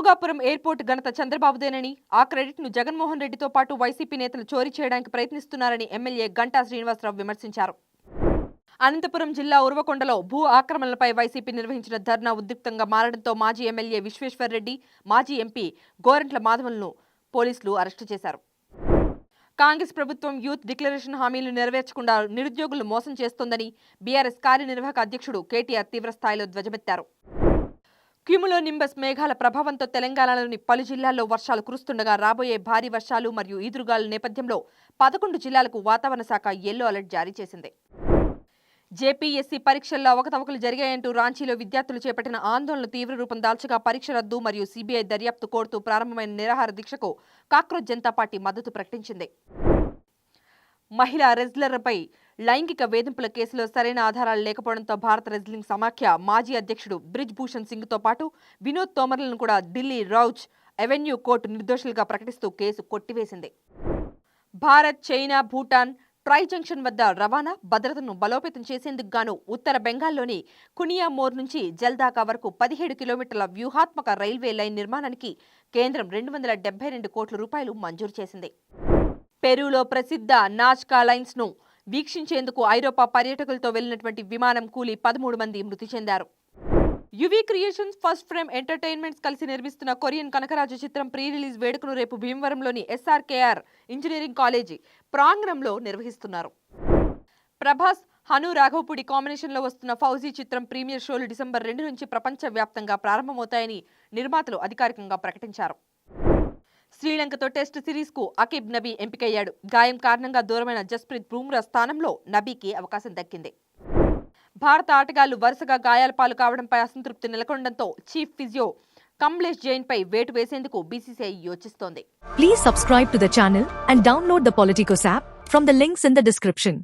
Bhogapuram airport ఘనత చంద్రబాబుదేనని, ఆ క్రెడిట్ను జగన్మోహన్ రెడ్డితో పాటు వైసీపీ నేతలు చోరీ చేయడానికి ప్రయత్నిస్తున్నారని ఎమ్మెల్యే గంటా శ్రీనివాసరావు విమర్శించారు. అనంతపురం జిల్లా ఉరవకొండలో భూ ఆక్రమణలపై వైసీపీ నిర్వహించిన ధర్నా ఉద్రిక్తంగా మారడంతో మాజీ ఎమ్మెల్యే విశ్వేశ్వర్రెడ్డి, మాజీ ఎంపీ గోరంట్ల మాధవన్ను పోలీసులు అరెస్టు చేశారు. కాంగ్రెస్ ప్రభుత్వం యూత్ డిక్లరేషన్ హామీలు నెరవేర్చకుండా నిరుద్యోగులను మోసం చేస్తోందని బీఆర్ఎస్ కార్యనిర్వాహక అధ్యక్షుడు కేటీఆర్ తీవ్రస్థాయిలో ధ్వజమెత్తారు. క్యూములోనింబస్ మేఘాల ప్రభావంతో తెలంగాణలోని పలు జిల్లాల్లో వర్షాలు కురుస్తుండగా రాబోయే భారీ వర్షాలు మరియు ఈదురుగాలుల నేపథ్యంలో 11 జిల్లాలకు వాతావరణ శాఖ యెల్లో అలర్ట్ జారీ చేసింది. జేపీఎస్సీ పరీక్షల్లో అవకతవకలు జరిగాయంటూ రాంచీలో విద్యార్థులు చేపట్టిన ఆందోళన తీవ్ర రూపం దాల్చగా పరీక్ష రద్దు మరియు సీబీఐ దర్యాప్తు కోరుతూ ప్రారంభమైన నిరాహార దీక్షకు కాక్రోచ్ జనతా పార్టీ మద్దతు ప్రకటించింది. మహిళా రెజ్లర్పై లైంగిక వేధింపుల కేసులో సరైన ఆధారాలు లేకపోవడంతో భారత రెజ్లింగ్ సమాఖ్య మాజీ అధ్యక్షుడు బ్రిజ్ భూషణ్ సింగ్తో పాటు వినోద్ తోమర్లను కూడా ఢిల్లీ రౌజ్ అవెన్యూ కోర్టు నిర్దోషులుగా ప్రకటిస్తూ కేసు కొట్టివేసింది. Bharat, China, Bhutan tri junction వద్ద రవాణా భద్రతను బలోపేతం చేసేందుకు గాను ఉత్తర బెంగాల్లోని కునియామోర్ నుంచి జల్దాకా వరకు 17 కిలోమీటర్ల వ్యూహాత్మక రైల్వే లైన్ నిర్మాణానికి కేంద్రం 272 కోట్ల రూపాయలు మంజూరు చేసింది. పెరూలో ప్రసిద్ధ నాజ్కా లైన్స్ ను వీక్షించేందుకు ఐరోపా పర్యాటకులతో వెళ్లినటువంటి విమానం కూలి 13 మంది మృతి చెందారు. UV creations, first frame entertainments కలిసి నిర్మిస్తున్న కొరియన్ కనకరాజు చిత్రం ప్రీ రిలీజ్ వేడుకను రేపు భీమవరంలోని ఎస్ఆర్కేఆర్ ఇంజనీరింగ్ కాలేజీ ప్రాంగణంలో నిర్వహిస్తున్నారు. ప్రభాస్, హను రాఘవపూడి కాంబినేషన్లో వస్తున్న ఫౌజీ చిత్రం ప్రీమియర్ షోలు డిసెంబర్ 2 నుంచి ప్రపంచ వ్యాప్తంగా ప్రారంభమవుతాయని నిర్మాతలు అధికారికంగా ప్రకటించారు. శ్రీలంకతో టెస్ట్ సిరీస్కు అకీబ్ నబీ ఎంపికయ్యాడు. గాయం కారణంగా దూరమైన జస్ప్రీత్ బుమ్రా స్థానంలో నబీకి అవకాశం దక్కింది. భారత ఆటగాళ్లు వరుసగా గాయాల పాలు కావడంపై అసంతృప్తి నెలకొనడంతో చీఫ్ ఫిజియో కమలేష్ జైన్ పై వేటు వేసేందుకు BCCI యోచిస్తోంది. Please subscribe to the channel and download the Politicos app from the links in the description.